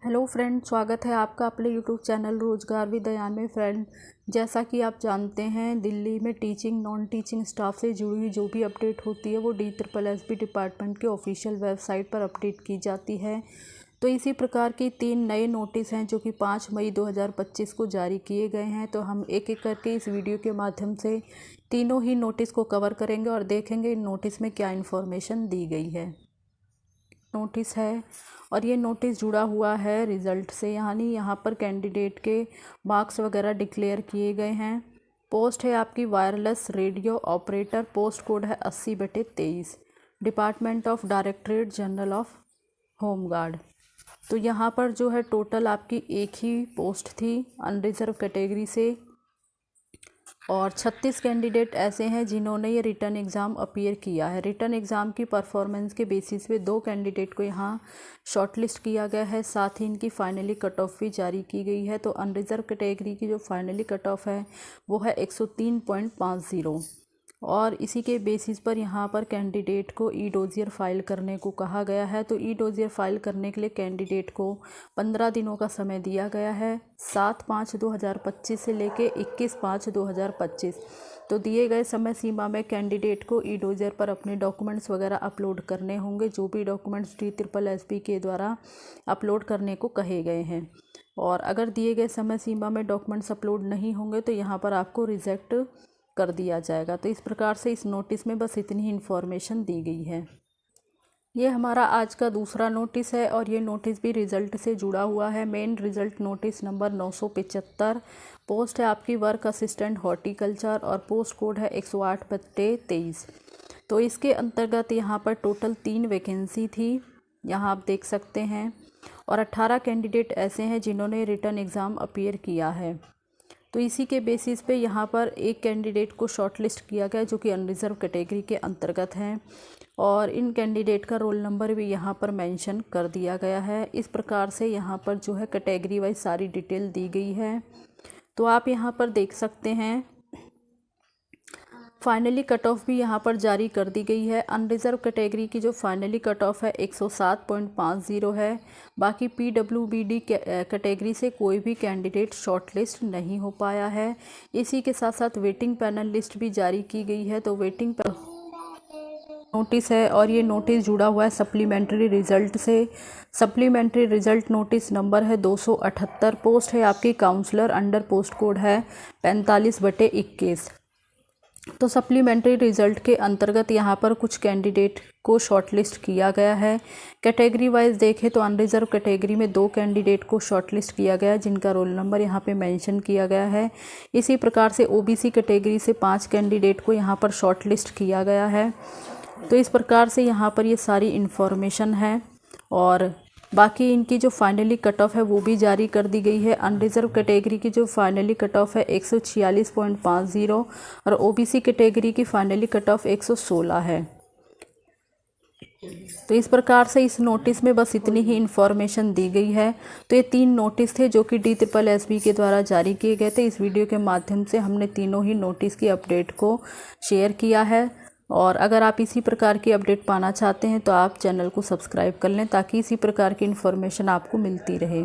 Hello friend, स्वागत है आपका अपने यूट्यूब चैनल रोजगार विद दयान में। फ्रेंड, जैसा कि आप जानते हैं, दिल्ली में टीचिंग नॉन टीचिंग स्टाफ से जुड़ी हुई जो भी अपडेट होती है वो DSSB डिपार्टमेंट के ऑफिशियल वेबसाइट पर अपडेट की जाती है। तो इसी प्रकार की 3 नए नोटिस हैं जो कि 5 मई 2025 को जारी किए गए हैं। तो हम एक एक करके इस वीडियो के माध्यम से तीनों ही नोटिस को कवर करेंगे और देखेंगे इन नोटिस में क्या इन्फॉर्मेशन दी गई है। नोटिस है और ये नोटिस जुड़ा हुआ है रिज़ल्ट से, यानी यहाँ पर कैंडिडेट के मार्क्स वगैरह डिक्लेयर किए गए हैं। पोस्ट है आपकी wireless radio operator, post code है 80/23, department of directorate general of home guard. तो यहाँ पर जो है टोटल आपकी एक ही पोस्ट थी अनरिजर्व कैटेगरी से, और 36 कैंडिडेट ऐसे हैं जिन्होंने ये रिटर्न एग्ज़ाम अपीयर किया है। रिटर्न एग्ज़ाम की परफॉर्मेंस के बेसिस पे 2 कैंडिडेट को यहाँ शॉर्टलिस्ट किया गया है, साथ ही इनकी फाइनली कट ऑफ भी जारी की गई है। तो अनरिजर्व कैटेगरी की जो फाइनली कट ऑफ है वो है 103.50, और इसी के बेसिस पर यहाँ पर कैंडिडेट को ई डोजियर फाइल करने को कहा गया है। तो ई डोजियर फाइल करने के लिए कैंडिडेट को 15 दिनों का समय दिया गया है, 7/5/2025 से लेके 21/5/2025। तो दिए गए समय सीमा में कैंडिडेट को ई डोजियर पर अपने डॉक्यूमेंट्स वगैरह अपलोड करने होंगे, जो भी डॉक्यूमेंट्स DSSB के द्वारा अपलोड करने को कहे गए हैं। और अगर दिए गए समय सीमा में डॉक्यूमेंट्स अपलोड नहीं होंगे तो यहाँ पर आपको रिजेक्ट कर दिया जाएगा। तो इस प्रकार से इस नोटिस में बस इतनी ही इन्फॉर्मेशन दी गई है। ये हमारा आज का दूसरा नोटिस है और ये नोटिस भी रिज़ल्ट से जुड़ा हुआ है। Main result notice number 975, post है आपकी वर्क असिस्टेंट हॉर्टिकल्चर और पोस्ट कोड है 108/23। तो इसके अंतर्गत यहाँ पर टोटल 3 वैकेंसी थी, यहाँ आप देख सकते हैं, और 18 कैंडिडेट ऐसे हैं जिन्होंने रिटर्न एग्ज़ाम अपीयर किया है। तो इसी के बेसिस पे यहाँ पर एक कैंडिडेट को शॉर्टलिस्ट किया गया जो कि अनरिजर्व कैटेगरी के अंतर्गत हैं, और इन कैंडिडेट का रोल नंबर भी यहाँ पर मेंशन कर दिया गया है। इस प्रकार से यहाँ पर जो है कैटेगरी वाइज सारी डिटेल दी गई है। तो आप यहाँ पर देख सकते हैं फाइनली कट ऑफ भी यहाँ पर जारी कर दी गई है। अनरिजर्व कैटेगरी की जो फाइनली कट ऑफ है 107.50 है। बाकी PWBD कैटेगरी से कोई भी कैंडिडेट शॉर्टलिस्ट नहीं हो पाया है। इसी के साथ साथ वेटिंग पैनल लिस्ट भी जारी की गई है। तो वेटिंग नोटिस है और ये नोटिस जुड़ा हुआ है सप्लीमेंट्री रिज़ल्ट से। सप्लीमेंट्री रिज़ल्ट नोटिस नंबर है 278, पोस्ट है आपकी काउंसलर, अंडर पोस्ट कोड है 45/21। तो सप्लीमेंट्री रिज़ल्ट के अंतर्गत यहाँ पर कुछ कैंडिडेट को शॉर्टलिस्ट किया गया है। कैटेगरी वाइज देखें तो अनरिजर्व कैटेगरी में 2 कैंडिडेट को शॉर्टलिस्ट किया गया है जिनका रोल नंबर यहाँ पे मेंशन किया गया है। इसी प्रकार से OBC कैटेगरी से 5 कैंडिडेट को यहाँ पर शॉर्टलिस्ट किया गया है। तो इस प्रकार से यहाँ पर ये सारी इन्फॉर्मेशन है, और बाकी इनकी जो फाइनली कट ऑफ है वो भी जारी कर दी गई है। अनरिजर्व कैटेगरी की जो फाइनली कट ऑफ है 146.50, और OBC कैटेगरी की फाइनली कट ऑफ 116 है। तो इस प्रकार से इस नोटिस में बस इतनी ही इन्फॉर्मेशन दी गई है। तो ये 3 नोटिस थे जो कि DSSB के द्वारा जारी किए गए थे। इस वीडियो के माध्यम से हमने तीनों ही नोटिस की अपडेट को शेयर किया है, और अगर आप इसी प्रकार की अपडेट पाना चाहते हैं तो आप चैनल को सब्सक्राइब कर लें ताकि इसी प्रकार की इन्फॉर्मेशन आपको मिलती रहे।